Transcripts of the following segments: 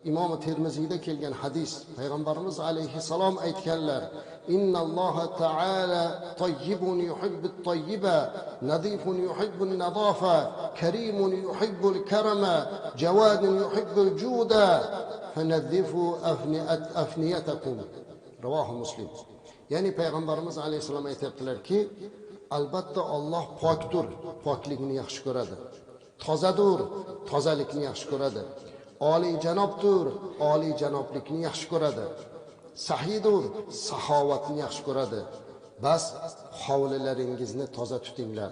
imom Termiziyda kelgan hadis, payg'ambarimiz alayhissalom aytganlar: "Innalloha ta'ala tayyibun yuhibbut tayyiba, nadifun yuhibbun nadafa, karimun yuhibbul karama, jawadun yuhibbul juda, fanadhifu afniyatakum." Rivohi Muslim. Ya'ni payg'ambarimiz alayhissalom aytibdilar-ki, albatta Alloh pokdir, poklikni yaxshi ko'radi. Tozadir, tozalikni yaxshi ko'radi. Oliy janobdir, oliy janoblikni yaxshi ko'radi. Sahidur, saxovatni yaxshi ko'radi. Bas hovlilaringizni toza tutinglar.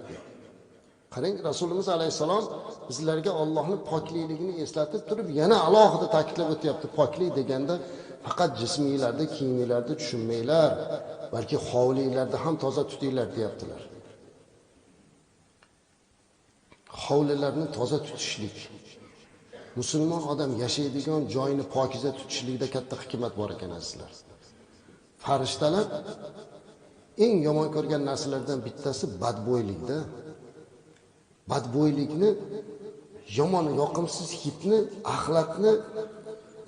Qarang, Rasulimiz alayhisalom bizlarga Allohning pokligini eslatib turib, yana alohida ta'kidlab o'tyapti. Poklik deganda faqat jismiylarda, kiyimlarda tushunmanglar, balki hovlilarda ham toza tutinglar deyaptilar. Hovlilarni toza tutishlik, musulmon odam yashaydigan joyini pokiza tutishlikda katta hikmat bor ekan azizlar. Farishtalar eng yomon ko'rgan narsalardan bittasi badbo'ylikda. Badbo'ylikni, yomon, yoqimsiz hidni, axlatni,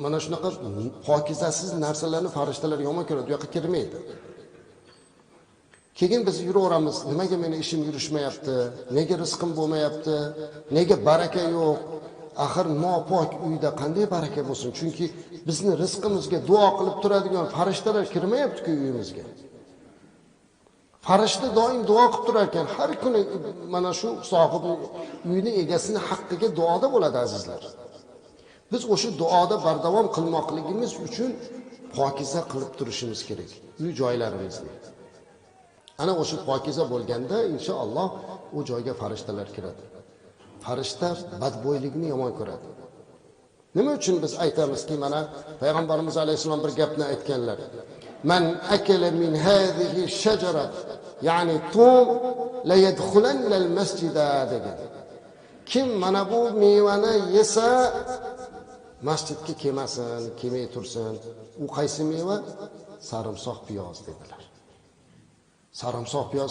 mana shunaqa pokizasiz narsalarni farishtalar yomon ko'radi, u yoqqa kirmaydi. Keyin biz yuraveramiz, nimaga meni ishim yurishmayapti, nega rizqim bo'lmayapti, nega baraka yo'q? Axir nopok uyda qanday baraka bo'lsin? Chunki bizni rizqimizga duo qilib turadigan farishtalar kirmayapti-ku uyimizga. Farishta doim duo qilib turar ekan, har kuni mana shu sohibi uyning egasini haqqiga duoda bo'ladi azizlar. Biz o'sha duoda bardavom qilmoqligimiz uchun pokiza qilib turishimiz kerak uy joylarimizni. Ana o'sha pokiza bo'lganda inshaalloh u joyga farishtalar kiradi. Farishta badbo'ylikni yomon ko'radi. Nima uchun biz aytamizki, mana payg'ambarimiz alayhisalom bir gapni aytganlar. Man akala min hadhihi shajara, ya'ni tum la yadkhulanna al-masjida degan. Kim mana bu mevani yesa masjidga kelmasin, kelmay tursin. U qaysi meva? Sarimsoq piyoz dedilar. Sarimsoq piyoz